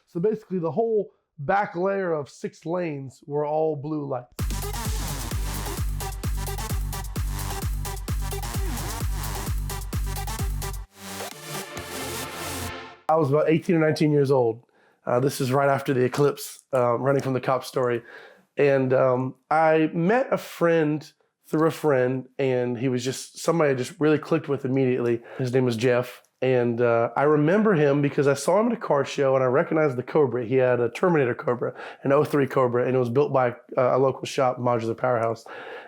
So basically the whole back layer of 6 lanes were all blue lights. I was about 18 or 19 years old. This is right after the eclipse, running from the cop story. And I met a friend through a friend, and he was just somebody I just really clicked with immediately. His name was Jeff. And I remember him because I saw him at a car show and I recognized the Cobra. He had a Terminator Cobra, an '03 Cobra, and it was built by a local shop, Modular Powerhouse.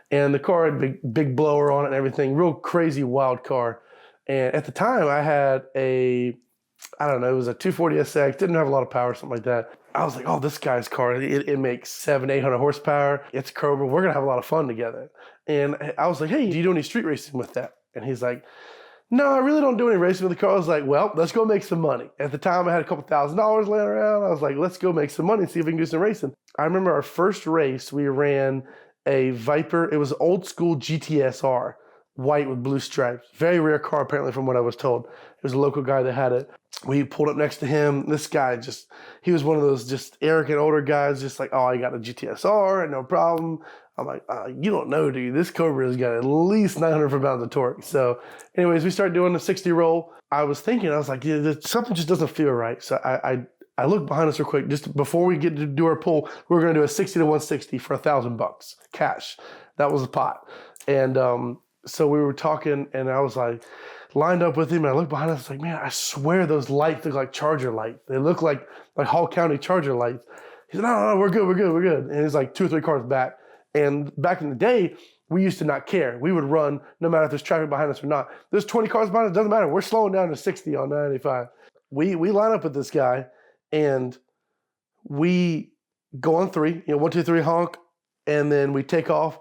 And the car had a big blower on it and everything, real crazy, wild car. And at the time I had I don't know, it was a 240 SX, didn't have a lot of power, something like that. I was like, oh, this guy's car, it makes 700-800 horsepower. It's Cobra, we're gonna have a lot of fun together. And I was like, hey, do you do any street racing with that? And he's like, no, I really don't do any racing with the car. I was like, well, let's go make some money. At the time, I had a couple $1,000s laying around. I was like, let's go make some money and see if we can do some racing. I remember our first race, we ran a Viper. It was an old school GTSR, white with blue stripes. Very rare car, apparently, from what I was told. It was a local guy that had it. We pulled up next to him. This guy he was one of those just arrogant older guys, just like, oh, I got a GTSR, no problem. I'm like, you don't know, dude. This Cobra's got at least 900 pounds of torque. So anyways, we started doing the 60 roll. I was like, yeah, something just doesn't feel right. So I looked behind us real quick. Just before we get to do our pull, we were going to do a 60 to 160 for $1,000 cash. That was the pot. And so we were talking, and I was like, lined up with him, and I looked behind us, I was like, man, I swear those lights look like Charger lights. They look like Hall County Charger lights. He said, no, we're good. And he's like 2 or 3 cars back. And back in the day, we used to not care. We would run no matter if there's traffic behind us or not. There's 20 cars behind us, doesn't matter. We're slowing down to 60 on 95. We line up with this guy, and we go on 3, 1, 2, 3, honk, and then we take off,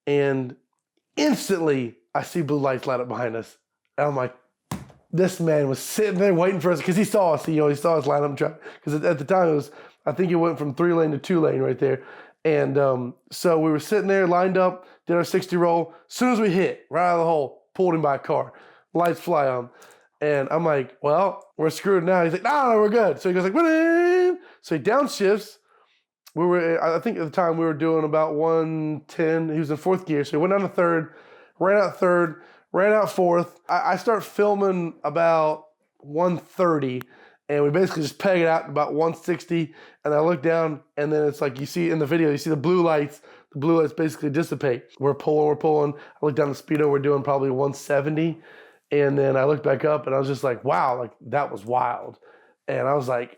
and instantly I see blue lights light up behind us. And I'm like, this man was sitting there waiting for us because he saw us. He saw us line up truck. Because at the time I think it went from 3 lane to 2 lane right there. And so we were sitting there, lined up, did our 60 roll. As soon as we hit, right out of the hole, pulled him by a car. Lights fly on. And I'm like, well, we're screwed now. He's like, no, we're good. So he goes like, what? So he downshifts. I think at the time we were doing about 110. He was in 4th gear. So he went down to 3rd, ran out 3rd, ran out 4th. I start filming about 130. And we basically just peg it out about 160, and I look down, and then it's like you see in the video, you see the blue lights basically dissipate. We're pulling. I look down the speedo, we're doing probably 170, and then I look back up, and I was just like, wow, like that was wild. And I was like,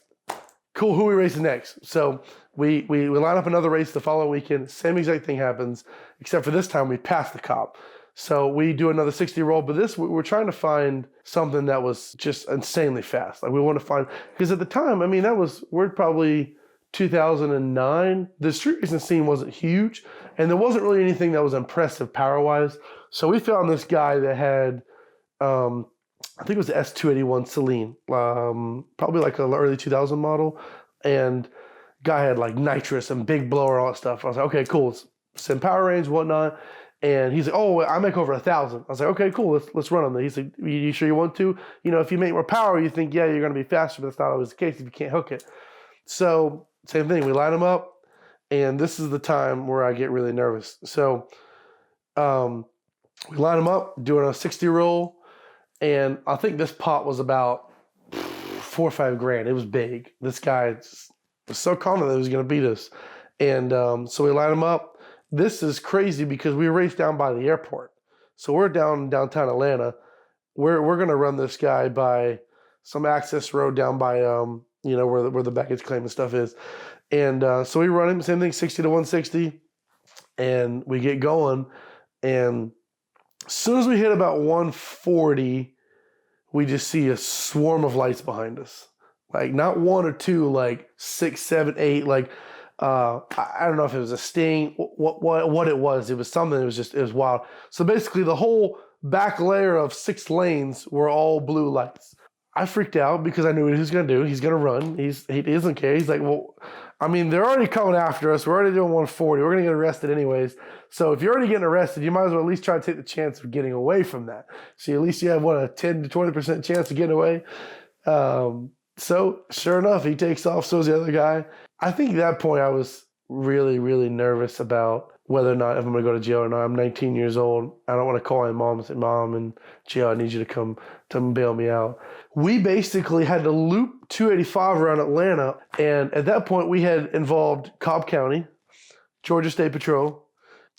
cool, who are we racing next? So we line up another race the following weekend, same exact thing happens, except for this time we passed the cop. So we do another 60 roll, but we're trying to find something that was just insanely fast. Like we want to find, because at the time, we're probably 2009. The street racing scene wasn't huge, and there wasn't really anything that was impressive power-wise. So we found this guy that had, I think it was the S281 Celine, probably like an early 2000 model, and guy had like nitrous and big blower, all that stuff. I was like, okay, cool, send power range, whatnot. And he's like, oh, I make over 1,000. I was like, okay, cool, let's run on that. He's like, you sure you want to? If you make more power, you think, yeah, you're going to be faster, but that's not always the case if you can't hook it. So same thing, we line them up, and this is the time where I get really nervous. So we line them up, doing a 60 roll, and I think this pot was about 4 or 5 grand. It was big. This guy was so confident that he was going to beat us. And so we line them up. This is crazy because we raced down by the airport. So we're downtown Atlanta. We're going to run this guy by some access road down by, where the baggage claim and stuff is. And so we run him, same thing, 60 to 160. And we get going. And as soon as we hit about 140, we just see a swarm of lights behind us. Like not 1 or 2, like 6, 7, 8, like, I don't know if it was a sting, what it was. It was something. It was wild. So basically, the whole back layer of 6 lanes were all blue lights. I freaked out because I knew what he was going to do. He's going to run. He doesn't care. He's like, well, they're already coming after us. We're already doing 140. We're going to get arrested anyways. So if you're already getting arrested, you might as well at least try to take the chance of getting away from that. So at least you have a 10 to 20% chance of getting away. So sure enough, he takes off. So is the other guy. I think at that point I was really, really nervous about whether or not if I'm going to go to jail or not. I'm 19 years old. I don't want to call my mom and say, Mom, in jail, I need you to come bail me out. We basically had to loop 285 around Atlanta. And at that point, we had involved Cobb County, Georgia State Patrol.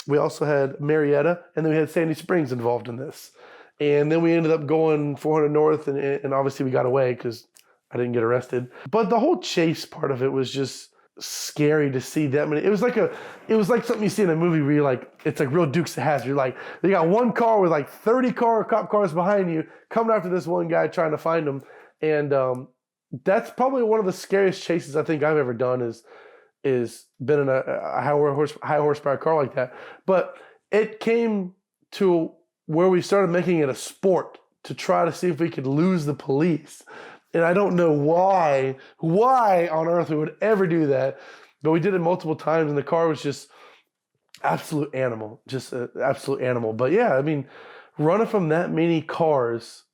We also had Marietta, and then we had Sandy Springs involved in this. And then we ended up going 400 north, and obviously we got away because I didn't get arrested. But the whole chase part of it was just scary to see that many. It was like something you see in a movie where you're like, it's like real Dukes of Hazzard. You're like, they got one car with like 30 cop cars behind you coming after this one guy trying to find him. And that's probably one of the scariest chases I think I've ever done is been in a high horsepower car like that. But it came to where we started making it a sport to try to see if we could lose the police. And I don't know why on earth we would ever do that, but we did it multiple times, and the car was just absolute animal, just an absolute animal. But yeah, I mean, running from that many cars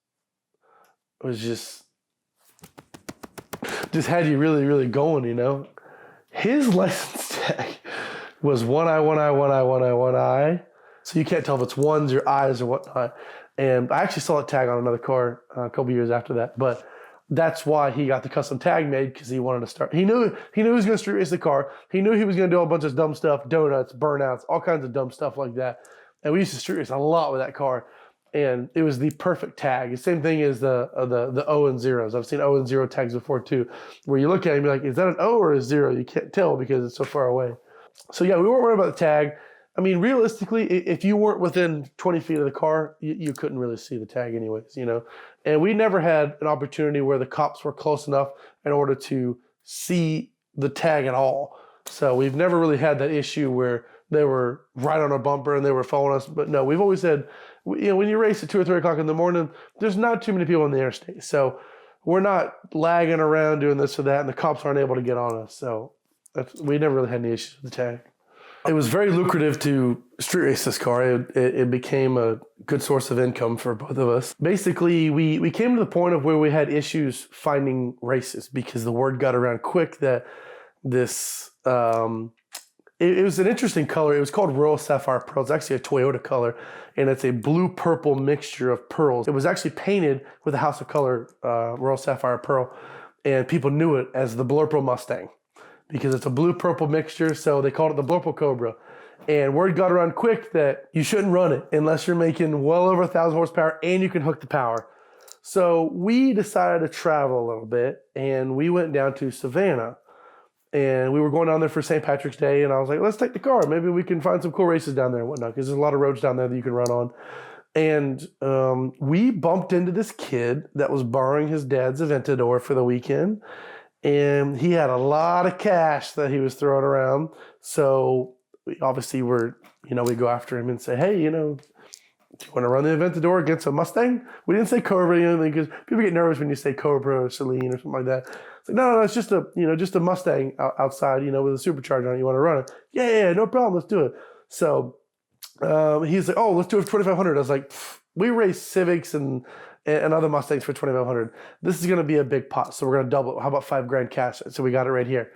was just had you really, really going, you know? His license tag was one eye. So you can't tell if it's ones or eyes or whatnot. And I actually saw a tag on another car a couple years after that, but that's why he got the custom tag made, because he wanted to start. He knew he was going to street race the car. He knew he was going to do a bunch of dumb stuff, donuts, burnouts, all kinds of dumb stuff like that. And we used to street race a lot with that car, and it was the perfect tag. The same thing as the O and zeros. I've seen O and zero tags before too, where you look at it and be like, is that an O or a zero? You can't tell because it's so far away. So yeah, we weren't worried about the tag. I mean, realistically, if you weren't within 20 feet of the car, you couldn't really see the tag anyways, you know? And we never had an opportunity where the cops were close enough in order to see the tag at all. So we've never really had that issue where they were right on our bumper and they were following us. But no, we've always had, you know, when you race at 2 or 3 o'clock in the morning, there's not too many people on the interstate. So we're not lagging around doing this or that, and the cops aren't able to get on us. So we never really had any issues with the tag. It was very lucrative to street race this car. It became a good source of income for both of us. Basically, we came to the point of where we had issues finding races because the word got around quick that this, it was an interesting color. It was called Royal Sapphire Pearl. It's actually a Toyota color, and it's a blue-purple mixture of pearls. It was actually painted with a House of Color Royal Sapphire Pearl, and people knew it as the Blurple Mustang, because it's a blue-purple mixture, so they called it the Blurple Cobra. And word got around quick that you shouldn't run it unless you're making well over 1,000 horsepower and you can hook the power. So we decided to travel a little bit, and we went down to Savannah. And we were going down there for St. Patrick's Day, and I was like, let's take the car. Maybe we can find some cool races down there and whatnot, because there's a lot of roads down there that you can run on. And we bumped into this kid that was borrowing his dad's Aventador for the weekend. And he had a lot of cash that he was throwing around. So we obviously we go after him and say, hey, do you want to run the Aventador against a Mustang? We didn't say Cobra, because people get nervous when you say Cobra or Celine or something like that. It's like, no, it's just a Mustang outside, with a supercharger on it. You want to run it? Yeah, no problem. Let's do it. So he's like, oh, let's do it for 2,500. I was like, we race Civics and other Mustangs for 2,500. This is going to be a big pot, so we're going to double it. How about $5,000 cash? So we got it right here.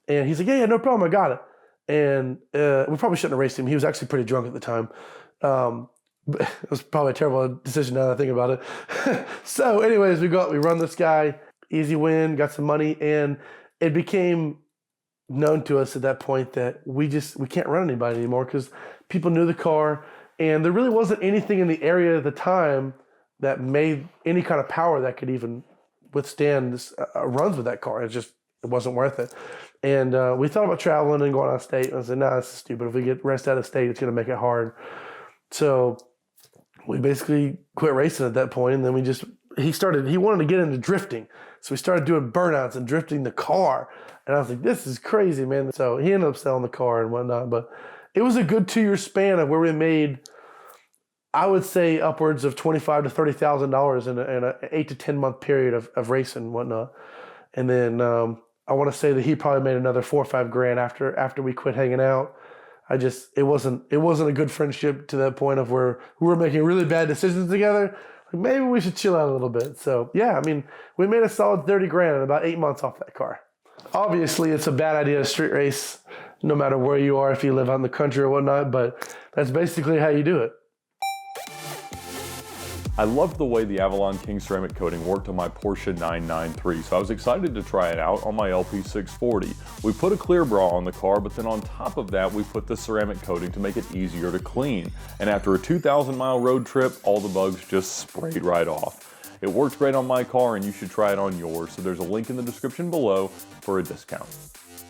And he's like, yeah, no problem. I got it. And we probably shouldn't have raced him. He was actually pretty drunk at the time. But it was probably a terrible decision now that I think about it. So anyways, we run this guy, easy win, got some money, and it became known to us at that point that we can't run anybody anymore because people knew the car, and there really wasn't anything in the area at the time that made any kind of power that could even withstand this, runs with that car. It wasn't worth it. And we thought about traveling and going out of state. And I said, nah, this is stupid. If we get rest out of state, it's going to make it hard. So we basically quit racing at that point. And then he wanted to get into drifting. So we started doing burnouts and drifting the car. And I was like, this is crazy, man. So he ended up selling the car and whatnot. But it was a good 2-year span of where we made, I would say, upwards of $25,000 to $30,000 in an 8 to 10 month period of racing and whatnot. And then I want to say that he probably made another $4 or $5,000 after we quit hanging out. It wasn't a good friendship to that point of where we were making really bad decisions together. maybe we should chill out a little bit. So yeah, I mean, we made a solid 30 grand in about 8 months off that car. Obviously, it's a bad idea to street race, no matter where you are, if you live out in the country or whatnot, but that's basically how you do it. I loved the way the Avalon King ceramic coating worked on my Porsche 993, so I was excited to try it out on my LP640. We put a clear bra on the car, but then on top of that, we put the ceramic coating to make it easier to clean. And after a 2,000-mile road trip, all the bugs just sprayed right off. It worked great on my car, and you should try it on yours, so there's a link in the description below for a discount.